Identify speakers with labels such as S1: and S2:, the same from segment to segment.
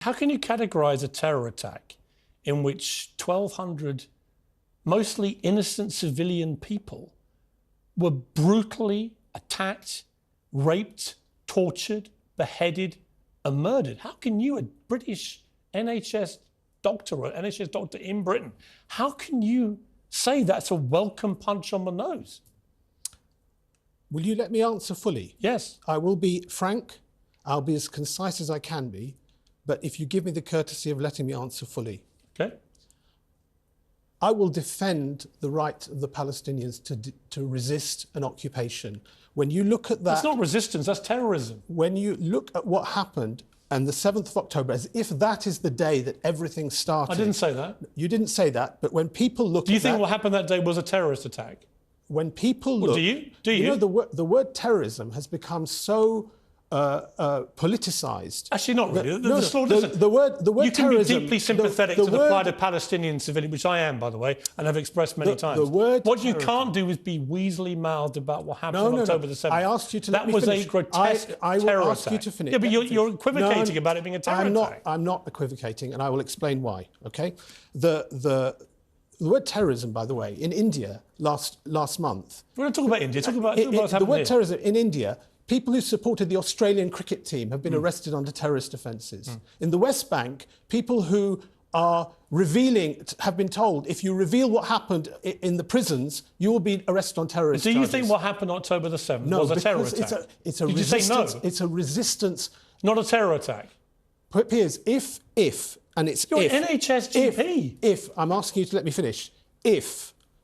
S1: How can you categorise a terror attack in which 1,200 mostly innocent civilian people were brutally attacked, raped, tortured, beheaded and murdered? How can you, a British NHS doctor or NHS doctor in Britain, how can you say that's a welcome punch on the nose?
S2: Will you let me answer fully?
S1: Yes.
S2: I will be frank, I'll be as concise as I can be, but if you give me the courtesy of letting me answer fully.
S1: Okay.
S2: I will defend the right of the Palestinians to resist an occupation. When you look at that...
S1: That's not resistance, that's terrorism.
S2: When you look at what happened on the 7th of October, as if that is the day that everything started...
S1: I didn't say that.
S2: You didn't say that, but when people look at
S1: Do you think what happened that day was a terrorist attack?
S2: When people look...
S1: Do you? Do you?
S2: You know, the word terrorism has become so... politicized.
S1: Actually, not really.
S2: The word
S1: you can
S2: terrorism,
S1: be deeply sympathetic to the plight of Palestinian civilians, which I am, by the way, and have expressed many times. What you can't do is be weaselly-mouthed about what happened on October the 7th.
S2: I asked you to let me finish.
S1: That was a grotesque terror attack.
S2: You to finish.
S1: Yeah, but you're equivocating about it being a terror attack.
S2: I'm not equivocating, and I will explain why. Okay, the word terrorism, by the way, in India last month.
S1: We're going to talk about India. Talk about what's happened
S2: the word
S1: here.
S2: terrorism in India. People who supported the Australian cricket team have been arrested under terrorist offences. In the West Bank, people who are have been told, if you reveal what happened in the prisons, you will be arrested on terrorist charges.
S1: Do you think what happened October the 7th was a terror attack?
S2: It's a
S1: Did
S2: resistance.
S1: You say no?
S2: It's a resistance.
S1: Not a terror attack.
S2: Piers, and it's
S1: You're NHS GP.
S2: If, I'm asking you to let me finish,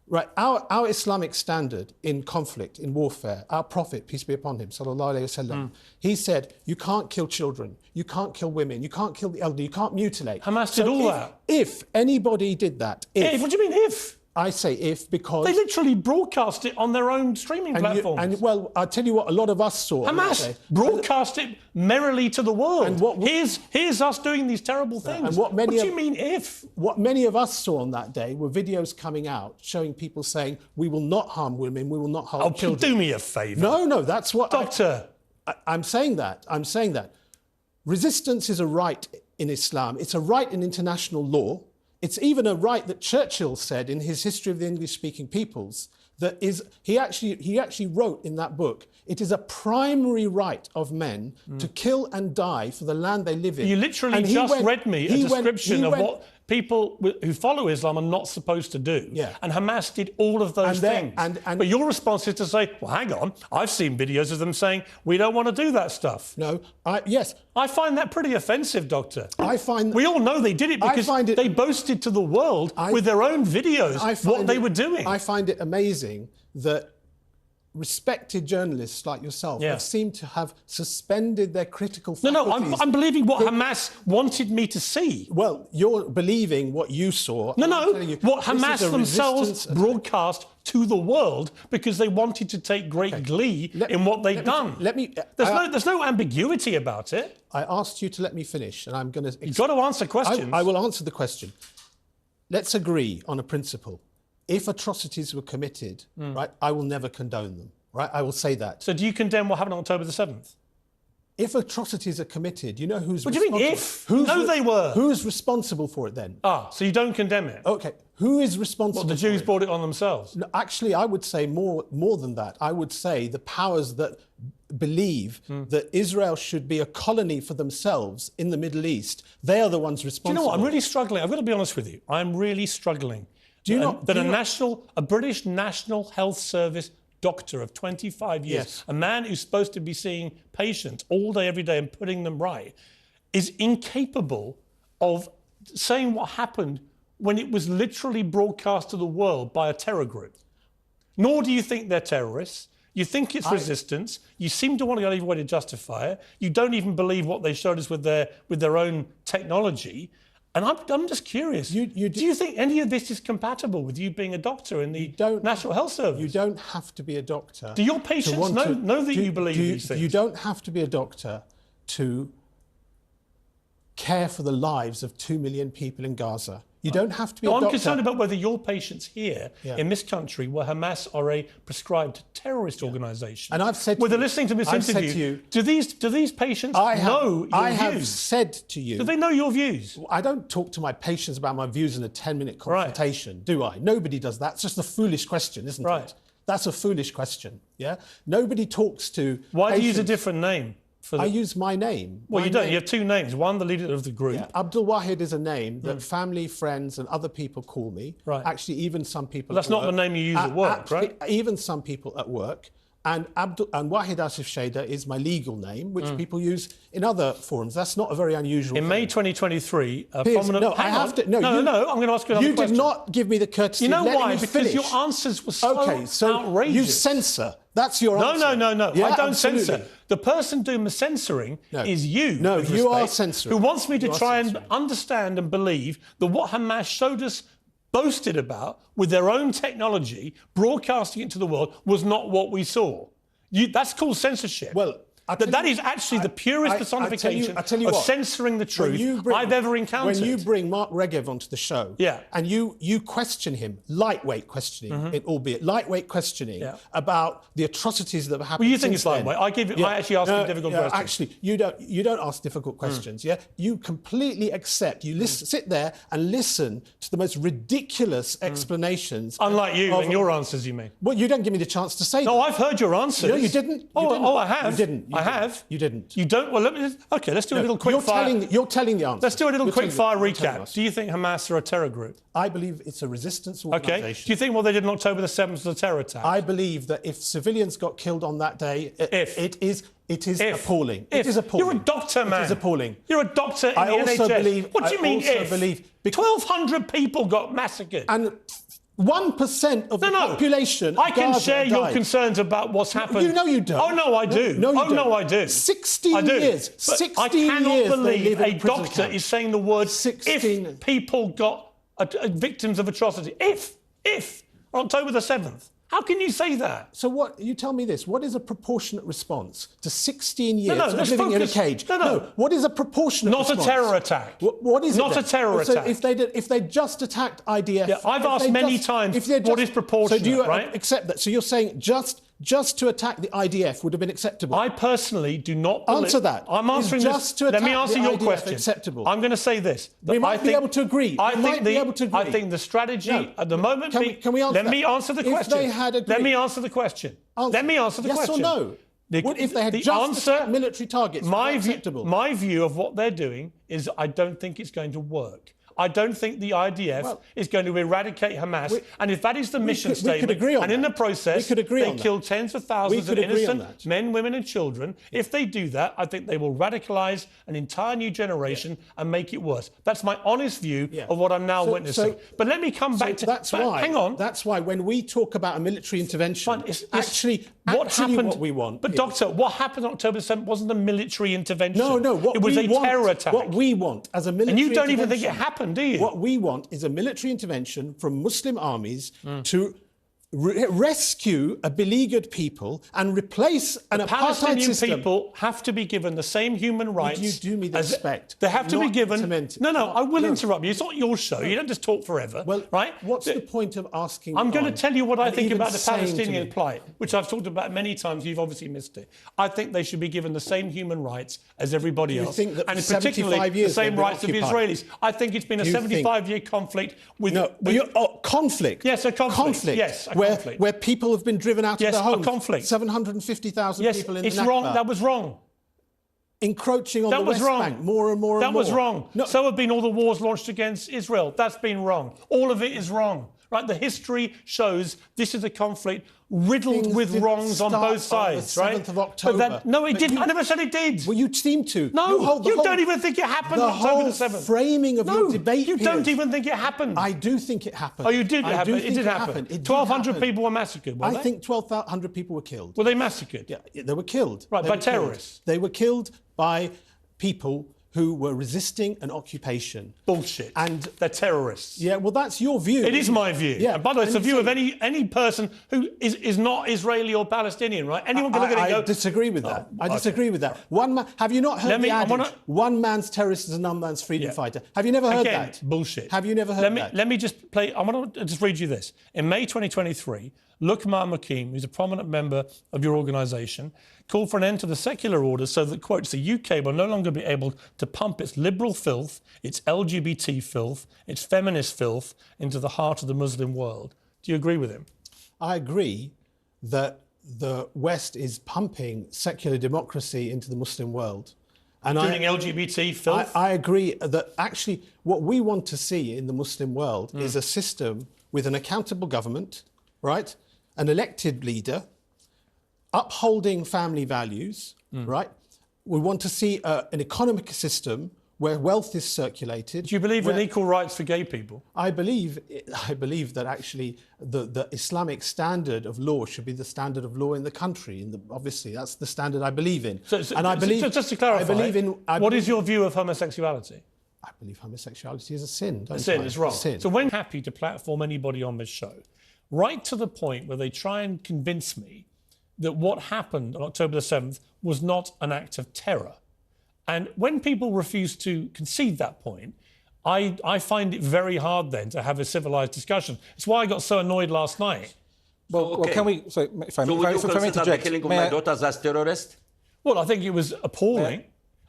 S2: right, our Islamic standard in conflict, in warfare, our Prophet, peace be upon him, sallallahu alayhi wasallam, he said, you can't kill children, you can't kill women, you can't kill the elderly, you can't mutilate.
S1: Hamas did all that.
S2: If anybody did that,
S1: What do you mean if?
S2: I say if because...
S1: They literally broadcast it on their own streaming platforms.
S2: Well, I'll tell you what a lot of us saw.
S1: Hamas broadcast it merrily to the world. And here's us doing these terrible things.
S2: And what do
S1: you mean if?
S2: What many of us saw on that day were videos coming out showing people saying, we will not harm women, we will not harm children.
S1: Do me a favour.
S2: No, that's what...
S1: Doctor.
S2: I'm saying that. Resistance is a right in Islam. It's a right in international law. It's even a right that Churchill said in his History of the English-Speaking Peoples, that is, he actually wrote in that book, it is a primary right of men to kill and die for the land they live in.
S1: You literally read me a description of what people who follow Islam are not supposed to do.
S2: Yeah.
S1: And Hamas did all of those things. But your response is to say, well, hang on, I've seen videos of them saying, we don't want to do that stuff.
S2: No, yes.
S1: I find that pretty offensive, Doctor.
S2: We
S1: all know they did it because they boasted to the world with their own videos what they were doing.
S2: I find it amazing that respected journalists like yourself have seemed to have suspended their critical faculties.
S1: No, I'm believing what Hamas wanted me to see.
S2: Well, you're believing what you saw.
S1: No, what Hamas themselves broadcast to the world because they wanted to take great glee in what they'd done. There's no ambiguity about it.
S2: I asked you to let me finish, and I'm going to...
S1: You've got to answer questions.
S2: I will answer the question. Let's agree on a principle. If atrocities were committed, right, I will never condone them, right? I will say that.
S1: So do you condemn what happened on October the 7th?
S2: If atrocities are committed, you know who's
S1: responsible? What do you mean if? They were.
S2: Who's responsible for it then?
S1: So you don't condemn it?
S2: OK. Who is responsible for it?
S1: The Jews brought it on themselves?
S2: No, actually, I would say more than that. I would say the powers that believe that Israel should be a colony for themselves in the Middle East, they are the ones responsible.
S1: Do you know what? I'm really struggling. I've got to be honest with you. I'm really struggling. A British National Health Service doctor of 25 years, a man who's supposed to be seeing patients all day, every day and putting them right, is incapable of saying what happened when it was literally broadcast to the world by a terror group. Nor do you think they're terrorists. You think it's resistance. You seem to want to go every way to justify it. You don't even believe what they showed us with their own technology. And I'm just curious, do you think any of this is compatible with you being a doctor in the National Health Service?
S2: You don't have to be a doctor.
S1: Do your patients know that you believe these things?
S2: You don't have to be a doctor to care for the lives of 2 million people in Gaza. You don't have to be a doctor.
S1: I'm concerned about whether your patients here in this country, where Hamas are a prescribed terrorist organisation.
S2: And I've said to
S1: they're listening to this interview, do these patients know your views?
S2: I have said to you...
S1: Do they know your views?
S2: I don't talk to my patients about my views in a 10-minute consultation, do I? Nobody does that. It's just a foolish question, isn't it? That's a foolish question, yeah? Nobody talks to
S1: Why do you use a different name?
S2: I use my name.
S1: Well, you don't. You have two names. One, the leader of the group.
S2: Yeah. Abdul Wahid is a name that family, friends and other people call me.
S1: Right.
S2: Actually, even some people
S1: that's not the name you use at work, right?
S2: Even some people at work. And Wahid Asif Sheda is my legal name, which people use in other forums. That's not a very unusual
S1: In May 2023, a
S2: Piers,
S1: prominent...
S2: No, I have to... No,
S1: I'm going to ask you another question.
S2: You did not give me the courtesy
S1: You know
S2: of letting
S1: why?
S2: me
S1: Because
S2: finish.
S1: your answers were so outrageous.
S2: You censor. That's your answer.
S1: No.
S2: Yeah,
S1: I don't
S2: absolutely.
S1: censor. The person doing the censoring is you.
S2: No, you are censoring.
S1: Who wants me to try and understand and believe that what Hamas showed us, boasted about, with their own technology, broadcasting it to the world, was not what we saw. That's called censorship.
S2: Well,
S1: that is actually the purest personification of censoring the truth I've ever encountered.
S2: When you bring Mark Regev onto the show, and you question him, lightweight questioning, albeit lightweight questioning, about the atrocities that have happened.
S1: Well, you think it's lightweight? I actually ask him difficult questions.
S2: Actually, you don't ask difficult questions. Yeah, you completely accept. You sit there and listen to the most ridiculous explanations.
S1: Unlike you and your answers, you mean?
S2: Well, you don't give me the chance to say.
S1: No, I've heard your answers.
S2: No, you didn't.
S1: Oh, I have.
S2: You didn't.
S1: I have.
S2: You didn't.
S1: You don't? Well, okay, let's do a little quick fire.
S2: You're telling the answer.
S1: Let's do a little quick fire recap. Do you think Hamas are a terror group?
S2: I believe it's a resistance organisation.
S1: Okay. Do you think what they did on October the 7th was a terror attack?
S2: I believe that if civilians got killed on that day, it is appalling. It is appalling.
S1: You're a doctor, man.
S2: It is appalling.
S1: You're a doctor in the NHS. What do you mean if? 1,200 people got massacred.
S2: And 1% of the population.
S1: I can share your concerns about what's happened.
S2: You know you don't.
S1: Oh no, I do.
S2: No,
S1: I do.
S2: 16 years. 16
S1: I cannot
S2: years
S1: believe a doctor is saying the word
S2: 16.
S1: If people got victims of atrocity. If on October the 7th. How can you say that?
S2: So what? You tell me this. What is a proportionate response to 16 years of living in a cage?
S1: No.
S2: What is a proportionate response?
S1: Not a terror attack.
S2: What is it?
S1: Not a terror attack.
S2: If they just attacked IDF...
S1: Yeah, I've asked many times what is proportionate,
S2: so do you
S1: right?
S2: accept that? So you're saying just to attack the IDF would have been acceptable?
S1: I personally do not believe...
S2: Answer that.
S1: I'm answering
S2: this.
S1: Let me answer your question.
S2: Acceptable?
S1: I'm going to say this.
S2: We might be able to agree.
S1: I think the strategy at the moment...
S2: Can we answer that?
S1: Let me answer the question.
S2: If they had agreed...
S1: Let me answer the question. Let me answer the question.
S2: Yes or no? If they had just attacked military targets, acceptable?
S1: My view of what they're doing is I don't think it's going to work. I don't think the IDF is going to eradicate Hamas. And if that is the mission statement, and in the process they kill tens of thousands of innocent men, women and children, if they do that, I think they will radicalise an entire new generation and make it worse. That's my honest view of what I'm now witnessing. But let me come back to... Hang on.
S2: That's why when we talk about a military intervention, actually what we want...
S1: But Doctor, what happened on October 7th wasn't a military intervention.
S2: No.
S1: It was a terror attack.
S2: What we want as a military
S1: intervention... And you don't even think it happened, do you?
S2: What we want is a military intervention from Muslim armies to rescue a beleaguered people and replace an apartheid system.
S1: Palestinian people have to be given the same human rights.
S2: Would you do me the respect?
S1: They have to be given... No, I will interrupt you. It's not your show. You don't just talk forever, right?
S2: What's the point of asking...
S1: I'm going to tell you what I think about the Palestinian plight, which I've talked about many times. You've obviously missed it. I think they should be given the same human rights as everybody else.
S2: Think that
S1: and particularly the same rights of the Israelis. I think it's been a 75-year conflict with...
S2: conflict?
S1: Yes, a conflict. Yes, a conflict.
S2: Where people have been driven out of their homes.
S1: A conflict.
S2: 750,000 people in the Nakba.
S1: Yes, it's wrong. That was wrong.
S2: Encroaching on the West Bank more and more and more.
S1: That was wrong. So have been all the wars launched against Israel. That's been wrong. All of it is wrong. Right? The history shows this is a conflict riddled with wrongs on both sides, right?
S2: 7th of October.
S1: No, it didn't. I never said it did.
S2: Well, you seem to.
S1: No, you don't even think it happened on October the 7th.
S2: The framing of your debate,
S1: you don't even think it happened.
S2: I do think it happened.
S1: Oh, you did happen. It did happen. 1,200 people were massacred, weren't they?
S2: I think 1,200 people were killed.
S1: Were they massacred?
S2: Yeah, they were killed.
S1: Right, by terrorists?
S2: They were killed by people who were resisting an occupation.
S1: Bullshit.
S2: And
S1: they're terrorists.
S2: Yeah, well, that's your view.
S1: It is my view.
S2: Yeah.
S1: And by the way, it's the view of any person who is not Israeli or Palestinian, right? Anyone can look at it and go...
S2: I disagree with that. I disagree with that. One man, have you not heard the adage, one man's terrorist is another man's freedom fighter? Have you never heard that?
S1: Bullshit.
S2: Have you never heard that?
S1: Let me just play... I want to just read you this. In May 2023, Luqman Makim, who's a prominent member of your organisation, called for an end to the secular order so that, quotes, the UK will no longer be able to pump its liberal filth, its LGBT filth, its feminist filth into the heart of the Muslim world. Do you agree with him?
S2: I agree that the West is pumping secular democracy into the Muslim world. And
S1: doing LGBT filth?
S2: I agree that actually what we want to see in the Muslim world is a system with an accountable government, right? An elected leader, upholding family values, right? We want to see an economic system where wealth is circulated.
S1: Do you believe in equal rights for gay people?
S2: I believe that actually the Islamic standard of law should be the standard of law in the country. Obviously, that's the standard I believe in.
S1: And I believe, just to clarify, what is your view of homosexuality?
S2: I believe homosexuality is a sin.
S1: A sin, it's wrong. So when happy to platform anybody on this show, right to the point where they try and convince me that what happened on October the 7th was not an act of terror. And when people refuse to concede that point, I find it very hard then to have a civilised discussion. It's why I got so annoyed last night.
S3: Well, can we... So, if I may interject...
S4: the killing of my daughters as terrorist?
S1: Well, I think it was appalling.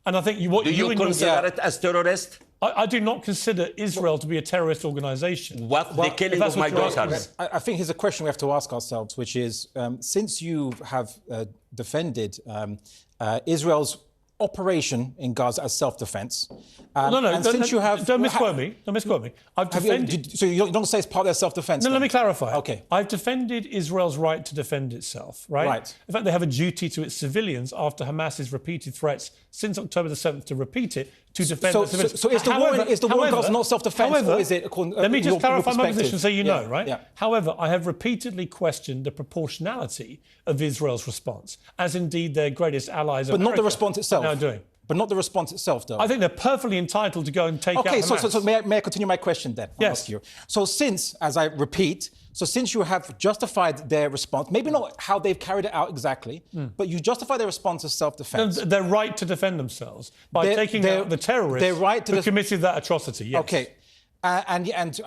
S1: And I think
S4: Do you consider it as terrorist?
S1: I do not consider Israel to be a terrorist organisation.
S4: The killing of my daughters?
S3: I think here's a question we have to ask ourselves, which is, since you have defended Israel's operation in Gaza as self-defence...
S1: don't misquote me. Don't misquote me. I've defended...
S3: So you don't say it's part of their self-defence?
S1: No, let me clarify.
S3: OK.
S1: I've defended Israel's right to defend itself, right?
S3: Right.
S1: In fact, they have a duty to its civilians after Hamas's repeated threats since October the 7th to repeat it, to defend the civilians.
S3: So is the war in Gaza not self-defence, or is it...
S1: Let me just clarify my position so you know, right?
S3: Yeah.
S1: However, I have repeatedly questioned the proportionality of Israel's response, as indeed their greatest allies...
S3: But not the response itself.
S1: ...are now doing.
S3: But not the response itself, though.
S1: I think they're perfectly entitled to go and take out Hamas.
S3: So may I continue my question then?
S1: Yes.
S3: Ask you. So since, as I repeat, since you have justified their response, maybe not how they've carried it out exactly, but you justify their response as self-defence.
S1: Their right to defend themselves by taking out the terrorists who committed that atrocity, yes.
S3: OK. And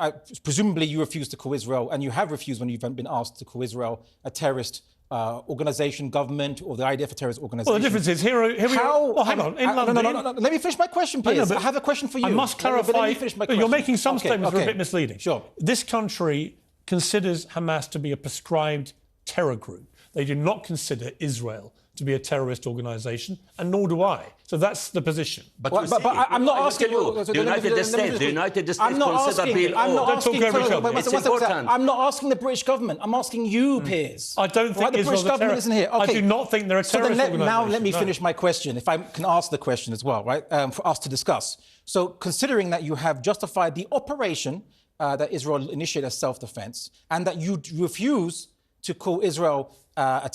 S3: presumably you refuse to call Israel, and you have refused when you've been asked to call Israel a terrorist organisation, government, or the idea for terrorist organisation.
S1: Well, the difference is here we are. Oh, hang on. In London...
S3: No. Let me finish my question, Piers. I have a question for you.
S1: I must clarify.
S3: Let me finish my question.
S1: You're making some statements that are a bit misleading.
S3: Sure.
S1: This country considers Hamas to be a prescribed terror group. They do not consider Israel to be a terrorist organisation, and nor do I. So that's the position.
S4: But I'm not asking you. The United States consider PLO. It's important.
S3: I'm not asking the British government. I'm asking you, Piers.
S1: I don't think
S3: the British government isn't here.
S1: I do not think they're a terrorist organisation.
S3: Now let me finish my question, if I can ask the question as well, right, for us to discuss. So considering that you have justified the operation that Israel initiated as self-defence, and that you refuse to call Israel a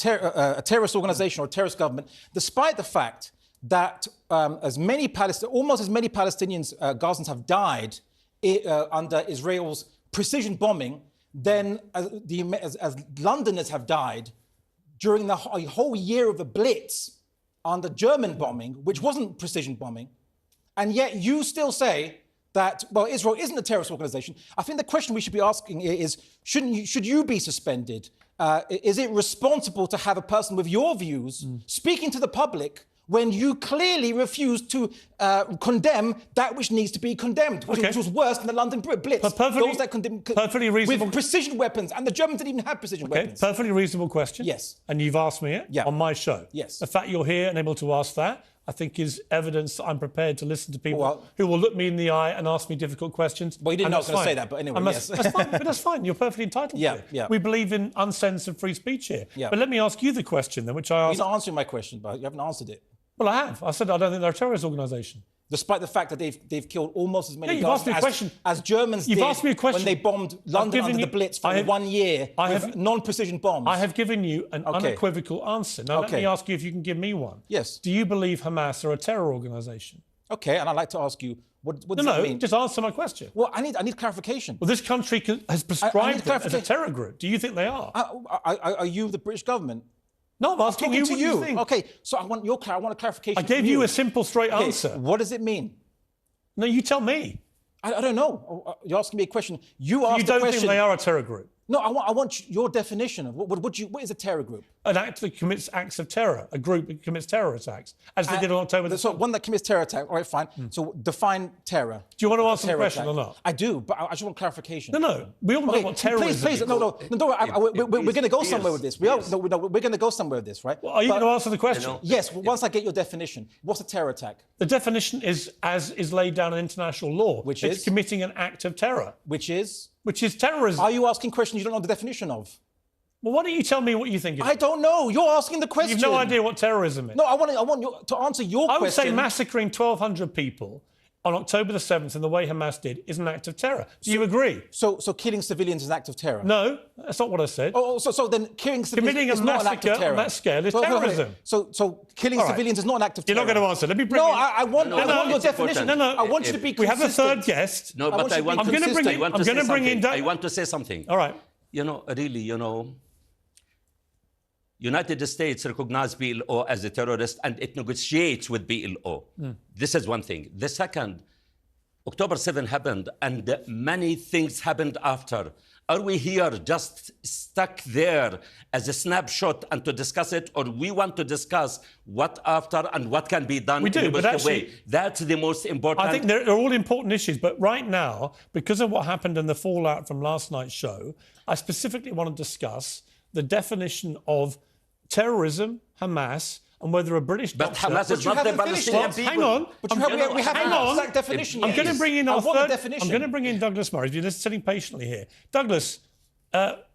S3: terrorist organisation or a terrorist government, despite the fact that almost as many Palestinians, Gazans, have died under Israel's precision bombing than as Londoners have died during the whole year of the Blitz under German bombing, which wasn't precision bombing, and yet you still say that, well, Israel isn't a terrorist organisation. I think the question we should be asking is, should you be suspended? Is it responsible to have a person with your views speaking to the public when you clearly refuse to condemn that which needs to be condemned, which was worse than the London Blitz? Those that
S1: perfectly reasonable,
S3: with precision weapons, and the Germans didn't even have precision weapons.
S1: Perfectly reasonable question.
S3: Yes.
S1: And you've asked me it on my show.
S3: Yes.
S1: The fact you're here and able to ask that, I think, is evidence that I'm prepared to listen to people who will look me in the eye and ask me difficult questions.
S3: Well, you didn't know I was going to say that, but anyway, yes.
S1: That's fine, but that's fine. You're perfectly entitled to it.
S3: Yeah.
S1: We believe in uncensored free speech here. Yeah. But let me ask you the question then, which I asked...
S3: You're not answering my question, but you haven't answered it.
S1: Well, I have. I said I don't think they're a terrorist organisation.
S3: Despite the fact that they've killed almost as many as
S1: You've
S3: Germans did
S1: asked me a question.
S3: When they bombed London under the Blitz for 1 year with non-precision bombs.
S1: I have given you an unequivocal answer. Now, let me ask you if you can give me one.
S3: Yes.
S1: Do you believe Hamas are a terror organisation?
S3: Okay, and I'd like to ask you, what does that mean?
S1: Just answer my question.
S3: Well, I need clarification.
S1: Well, this country has prescribed them as a terror group. Do you think they are?
S3: Are you the British government?
S1: No, I'm asking you what you think.
S3: Okay, so I want a clarification.
S1: I gave you a simple, straight answer.
S3: What does it mean?
S1: No, you tell me.
S3: I don't know. You're asking me a question. You asked
S1: You
S3: the question.
S1: don't think they are a terror group?
S3: No, I want your definition of what is a terror group?
S1: An act that commits acts of terror, a group that commits terror attacks, as they did on October the 7th.
S3: So one that commits terror attack. All right, fine. So define terror.
S1: Do you want to answer the question
S3: attack.
S1: or not?
S3: I do, but I just want clarification.
S1: No. We all know what terrorism is.
S3: Please, no. Don't worry. We're going to go somewhere with this. We're going to go somewhere with this, right?
S1: Well, are you going to answer the question?
S3: Yes. Once I get your definition, what's a terror attack?
S1: The definition is as is laid down in international law.
S3: Which
S1: it's
S3: is
S1: committing an act of terror.
S3: Which is
S1: terrorism.
S3: Are you asking questions you don't know the definition of?
S1: Well, why don't you tell me what you think it is?
S3: I don't know. You're asking the question.
S1: You've no idea what terrorism is.
S3: No, I want you to answer your question.
S1: I would say massacring 1,200 people on October the 7th in the way Hamas did is an act of terror. Do you agree?
S3: So killing civilians is an act of terror?
S1: No, that's not what I said.
S3: So then killing civilians is not an act of terror?
S1: On that scale is terrorism.
S3: So killing civilians is not an act of terror?
S1: You're not going to answer. Let me bring
S3: I want your definition.
S1: No.
S3: I want you to be consistent.
S1: We have a third guest.
S4: No, but I want to say something.
S1: All right.
S4: United States recognized PLO as a terrorist and it negotiates with PLO. This is one thing. The second, October 7 happened and many things happened after. Are we here just stuck there as a snapshot and to discuss it, or we want to discuss what after and what can be done in a better way? That's the most important.
S1: I think they're all important issues, but right now, because of what happened in the fallout from last night's show, I specifically want to discuss the definition of terrorism, Hamas, and whether a British doctor...
S4: But Hamas is not the Palestinian people.
S1: Hang on.
S3: We haven't had that definition yet.
S1: I'm going to bring in our third... I'm going to bring in Douglas Murray. You're sitting patiently here. Douglas,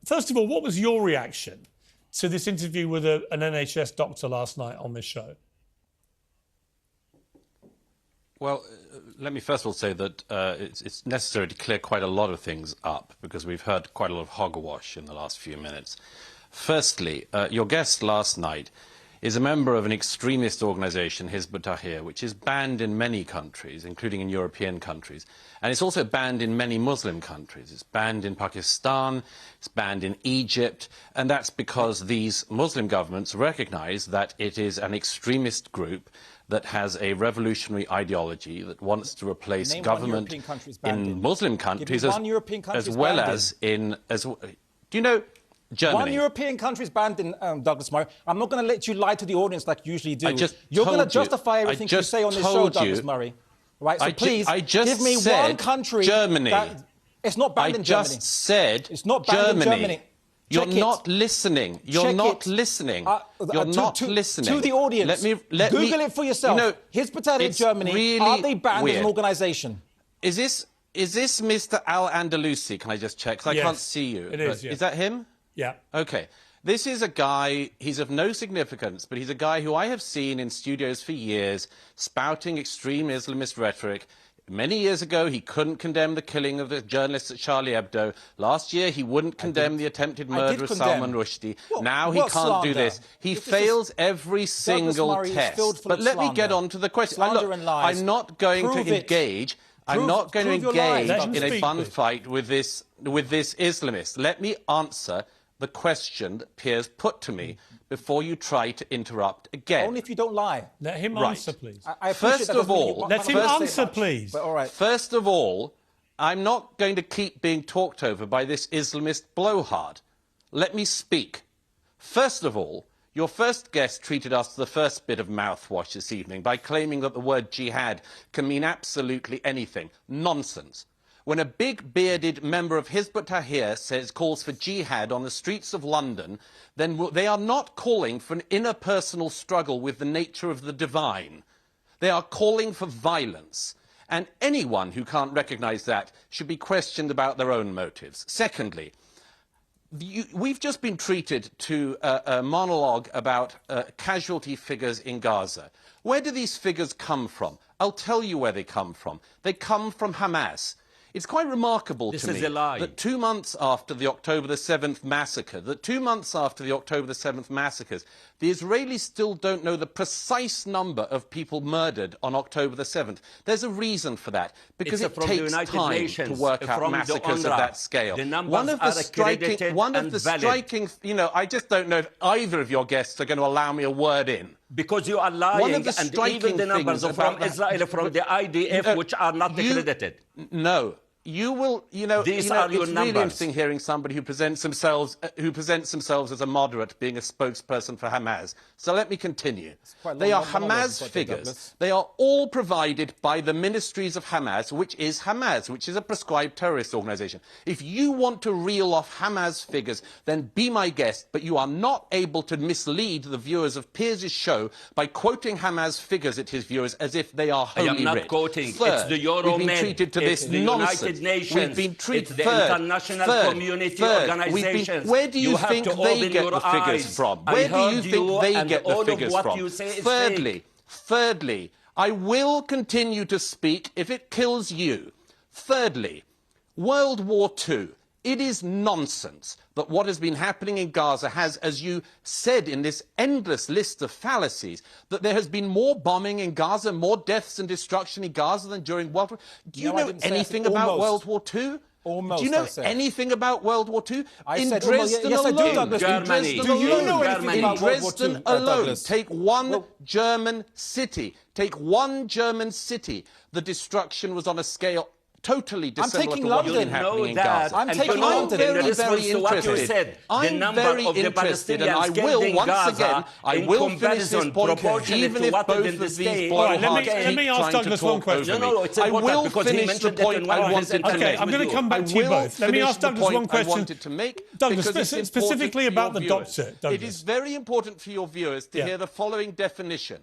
S1: first of all, what was your reaction to this interview with an NHS doctor last night on this show?
S5: Well, let me first of all say that it's necessary to clear quite a lot of things up because we've heard quite a lot of hogwash in the last few minutes. Firstly, your guest last night is a member of an extremist organisation, Hizb ut-Tahrir, which is banned in many countries, including in European countries. And it's also banned in many Muslim countries. It's banned in Pakistan, it's banned in Egypt, and that's because these Muslim governments recognise that it is an extremist group that has a revolutionary ideology that wants to replace government in Muslim countries as well as in... do you know... Germany.
S3: One European country is banned in Douglas Murray. I'm not going to let you lie to the audience like you usually do. You're going to justify everything you say on this show, Douglas Murray. Right? So please, give me one country.
S5: Germany.
S3: It's not banned in Germany.
S5: I just said
S3: it's not banned in Germany.
S5: You're not listening. You're not listening. You're not listening.
S3: To the audience. Let me Google it for yourself. You know, Hizb ut-Tahrir Germany.
S5: Really
S3: are they banned as an organisation?
S5: Is this Mr. Andalusi? Can I just check? Because I can't see you.
S1: It is.
S5: Is that him?
S1: Yeah.
S5: OK. This is a guy, he's of no significance, but he's a guy who I have seen in studios for years spouting extreme Islamist rhetoric. Many years ago, he couldn't condemn the killing of the journalists at Charlie Hebdo. Last year, he wouldn't condemn the attempted murder of Salman Rushdie. Now he can't do this. He fails every single test. But let me get on to the question. I'm not going to engage... I'm not going to engage in a bun fight with this Islamist. Let me answer the question that Piers put to me before you try to interrupt again.
S3: Only if you don't lie.
S1: Let him answer, please.
S5: First of all...
S1: Let him answer, please.
S3: All right.
S5: First of all, I'm not going to keep being talked over by this Islamist blowhard. Let me speak. First of all, your first guest treated us to the first bit of mouthwash this evening by claiming that the word jihad can mean absolutely anything. Nonsense. When a big bearded member of Hizb ut-Tahrir calls for jihad on the streets of London, then they are not calling for an interpersonal struggle with the nature of the divine. They are calling for violence. And anyone who can't recognise that should be questioned about their own motives. Secondly, we've just been treated to a monologue about casualty figures in Gaza. Where do these figures come from? I'll tell you where they come from. They come from Hamas. It's quite remarkable
S4: This
S5: to
S4: is
S5: me
S4: a lie.
S5: that 2 months after the October the 7th massacre, the Israelis still don't know the precise number of people murdered on October the 7th. There's a reason for that, because it takes time to work out massacres of that scale.
S4: The numbers are accredited and valid.
S5: You know, I just don't know if either of your guests are going to allow me a word in.
S4: Because you are lying,
S5: One of the
S4: and even the numbers from Israel, from the IDF, which are not accredited.
S5: No. You will,
S4: These are your
S5: it's
S4: numbers.
S5: really interesting hearing somebody who presents themselves as a moderate being a spokesperson for Hamas. So let me continue. They are Hamas figures. They are all provided by the ministries of Hamas, which is a prescribed terrorist organization. If you want to reel off Hamas figures, then be my guest, but you are not able to mislead the viewers of Piers' show by quoting Hamas figures at his viewers as if they are holy
S4: I am not
S5: writ.
S4: quoting.
S5: Third,
S4: it's the Euromed.
S5: we've been treated to
S4: it's
S5: this
S4: the
S5: nonsense.
S4: United Nations.
S5: We've been treated.
S4: It's the international community organizations.
S5: Where do you think they get the figures from? Where do you think they get the figures from? Thirdly, I will continue to speak if it kills you. Thirdly, World War II. It is nonsense that what has been happening in Gaza has, as you said in this endless list of fallacies, that there has been more bombing in Gaza, more deaths and destruction in Gaza than during World War II. Do you know anything about World War II?
S3: Almost,
S5: do you know anything about World War II?
S3: I
S5: in
S3: said
S5: Dresden
S3: yes,
S5: alone,
S3: I do, Douglas.
S4: Germany.
S3: Do you know anything
S5: in
S3: about World War
S5: Dresden
S3: II,
S5: alone,
S3: Douglas?
S5: take one German city. Take one German city. The destruction was on a scale totally dissimilar to what's been happening in Gaza.
S3: I'm taking London.
S5: very, very interested. I'm very interested, and I will, once again, I will finish this point, even if both of these blowhards
S1: let me ask Douglas one question.
S4: No, it's
S5: I will
S4: because he
S5: finish the
S4: mentioned it
S5: point
S4: in one
S5: I
S4: of his
S5: wanted to make.
S1: Okay, I'm going to come back to you both. Let me ask Douglas one question. Douglas, specifically about the doctor.
S5: It is very important for your viewers to hear the following definition.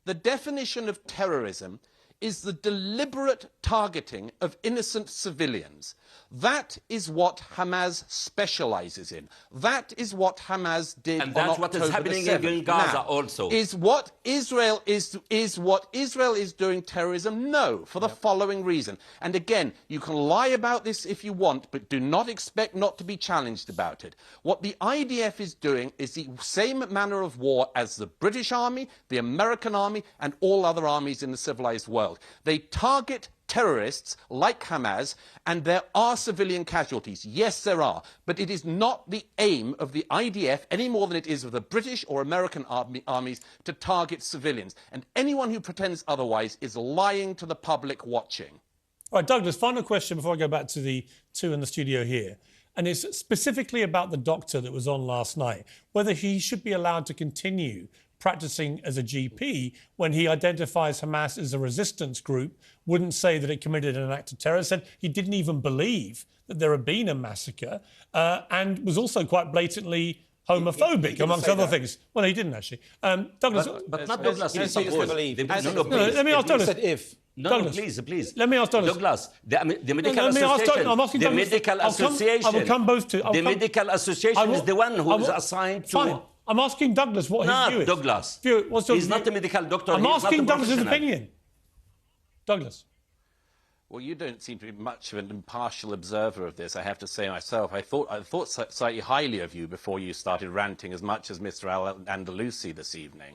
S5: The definition of terrorism is the deliberate targeting of innocent civilians. That is what Hamas specializes in. That is what Hamas did on October the 7th.
S4: And that's what is happening in Gaza also.
S5: Is what Israel is doing terrorism? No, for the following reason. And again, you can lie about this if you want, but do not expect not to be challenged about it. What the IDF is doing is the same manner of war as the British Army, the American Army, and all other armies in the civilized world. They target terrorists like Hamas, and there are civilian casualties. Yes, there are. But it is not the aim of the IDF any more than it is of the British or American armies to target civilians. And anyone who pretends otherwise is lying to the public watching.
S1: All right, Douglas, final question before I go back to the two in the studio here. And it's specifically about the doctor that was on last night, whether he should be allowed to continue practicing as a GP when he identifies Hamas as a resistance group, wouldn't say that it committed an act of terror, said he didn't even believe that there had been a massacre, and was also quite blatantly homophobic, amongst other things. Well, he didn't actually. Douglas...
S4: But not Douglas.
S3: Let
S1: me ask Douglas.
S4: Douglas, please.
S1: Let me ask Douglas.
S4: Douglas, the medical association.
S1: I'm asking
S4: the medical association.
S1: I will come both to...
S4: The medical association is the one who is assigned to...
S1: Fine. I'm asking Douglas what his view is.
S4: Douglas. He's not a medical doctor.
S1: I'm asking Douglas's opinion. Douglas.
S5: Well, you don't seem to be much of an impartial observer of this, I have to say myself. I thought slightly highly of you before you started ranting as much as Mr. Andalusi this evening.